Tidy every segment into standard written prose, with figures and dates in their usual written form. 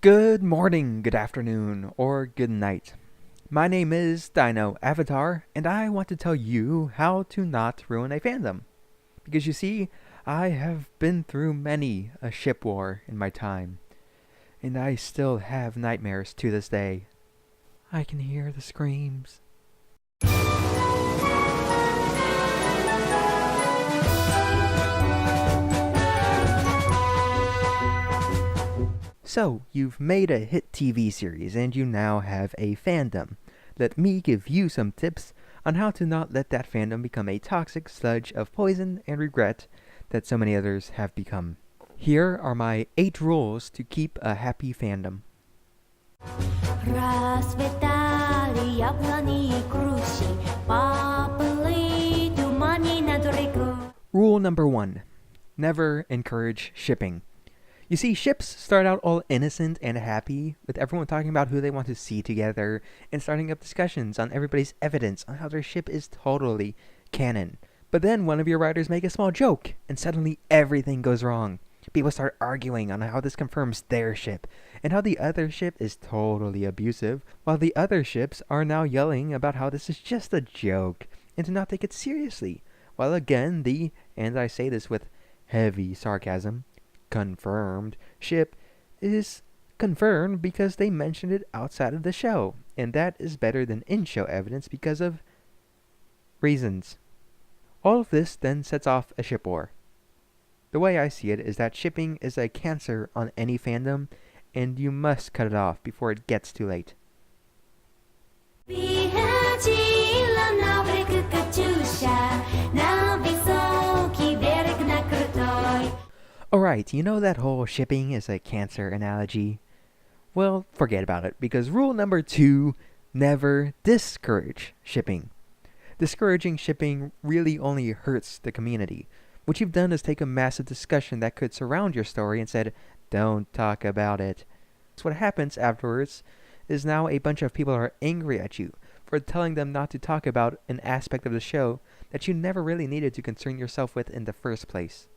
Good morning, good afternoon, or good night. My name is Dino Avatar, and I want to tell you how to not ruin a fandom. Because you see, I have been through many a ship war in my time, and I still have nightmares to this day. I can hear the screams. So, you've made a hit TV series and you now have a fandom. Let me give you some tips on how to not let that fandom become a toxic sludge of poison and regret that so many others have become. Here are my 8 rules to keep a happy fandom. Rule number 1. Never encourage shipping. You see, ships start out all innocent and happy, with everyone talking about who they want to see together, and starting up discussions on everybody's evidence on how their ship is totally canon. But then one of your writers make a small joke, and suddenly everything goes wrong. People start arguing on how this confirms their ship, and how the other ship is totally abusive, while the other ships are now yelling about how this is just a joke, and to not take it seriously. While again, and I say this with heavy sarcasm, confirmed ship is confirmed because they mentioned it outside of the show, and that is better than in-show evidence because of reasons. All of this then sets off a ship war. The way I see it is that shipping is a cancer on any fandom, and you must cut it off before it gets too late. Alright, you know that whole shipping is a cancer analogy? Well, forget about it, because rule number 2, never discourage shipping. Discouraging shipping really only hurts the community. What you've done is take a massive discussion that could surround your story and said, don't talk about it. So what happens afterwards is now a bunch of people are angry at you for telling them not to talk about an aspect of the show that you never really needed to concern yourself with in the first place.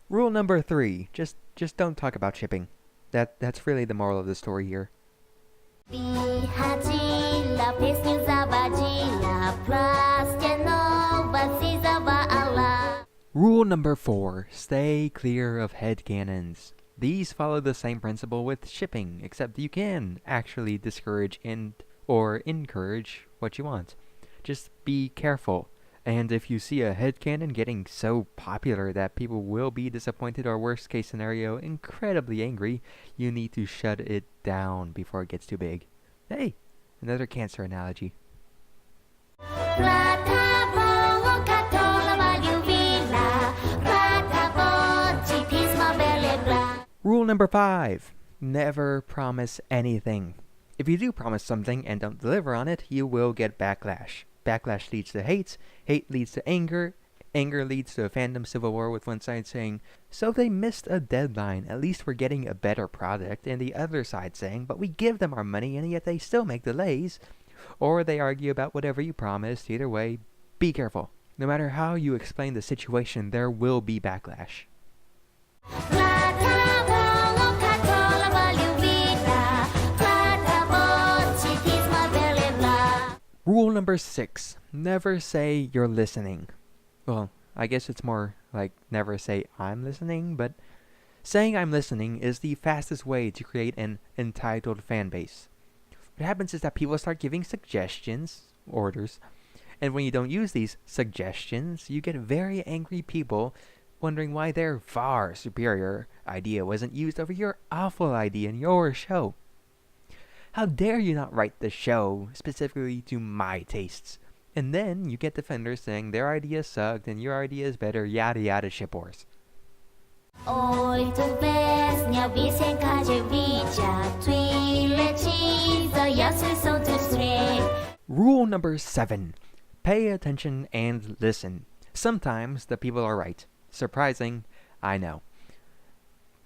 Rule number 3, just don't talk about shipping. That's really the moral of the story here. Rule number 4, stay clear of headcanons. These follow the same principle with shipping, except you can actually discourage or encourage what you want. Just be careful. And if you see a headcanon getting so popular that people will be disappointed or worst case scenario, incredibly angry, you need to shut it down before it gets too big. Hey, another cancer analogy. Rule number 5, never promise anything. If you do promise something and don't deliver on it, you will get backlash. Backlash leads to hate leads to anger leads to a fandom civil war with one side saying, so they missed a deadline, at least we're getting a better product, and the other side saying, but we give them our money and yet they still make delays. Or they argue about whatever you promised. Either way, be careful. No matter how you explain the situation, there will be backlash. Rule number 6, never say you're listening. Well, I guess it's more like never say I'm listening, but saying I'm listening is the fastest way to create an entitled fan base. What happens is that people start giving suggestions, orders, and when you don't use these suggestions, you get very angry people wondering why their far superior idea wasn't used over your awful idea in your show. How dare you not write the show specifically to my tastes? And then you get defenders saying their idea sucked and your idea is better, yada yada ship wars. Rule number 7, pay attention and listen. Sometimes the people are right. Surprising, I know.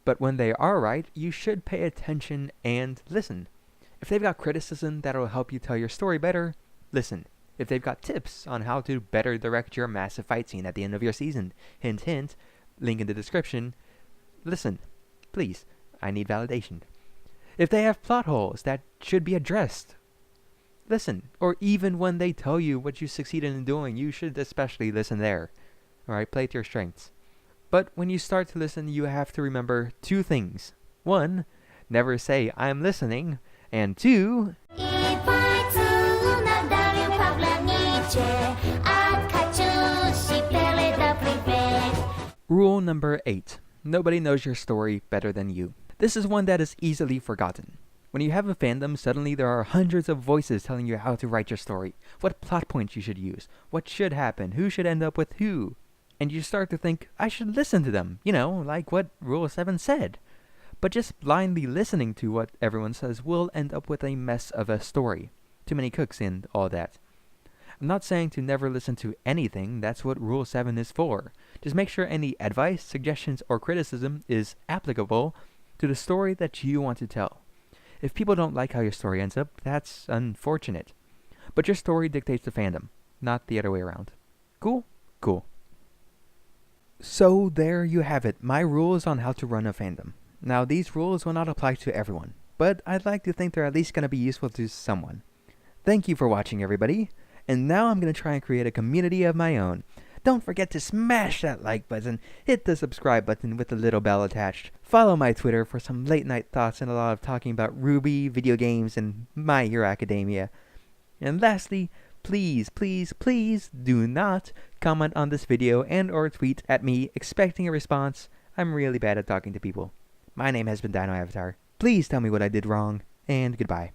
But when they are right, you should pay attention and listen. If they've got criticism that'll help you tell your story better, listen. If they've got tips on how to better direct your massive fight scene at the end of your season, hint hint, link in the description, listen, please, I need validation. If they have plot holes that should be addressed, listen. Or even when they tell you what you succeeded in doing, you should especially listen there. Alright, play to your strengths. But when you start to listen, you have to remember two things. One, never say, I'm listening. And two, rule number 8. Nobody knows your story better than you. This is one that is easily forgotten. When you have a fandom, suddenly there are hundreds of voices telling you how to write your story, what plot points you should use, what should happen, who should end up with who. And you start to think, I should listen to them, like what Rule 7 said. But just blindly listening to what everyone says will end up with a mess of a story. Too many cooks and all that. I'm not saying to never listen to anything, that's what Rule 7 is for. Just make sure any advice, suggestions, or criticism is applicable to the story that you want to tell. If people don't like how your story ends up, that's unfortunate. But your story dictates the fandom, not the other way around. Cool? Cool. So there you have it, my rules on how to run a fandom. Now these rules will not apply to everyone, but I'd like to think they're at least going to be useful to someone. Thank you for watching, everybody. And now I'm going to try and create a community of my own. Don't forget to smash that like button, hit the subscribe button with the little bell attached. Follow my Twitter for some late night thoughts and a lot of talking about Ruby, video games, and My Hero Academia. And lastly, please, please, please do not comment on this video and or tweet at me expecting a response. I'm really bad at talking to people. My name has been Dino Avatar. Please tell me what I did wrong, and goodbye.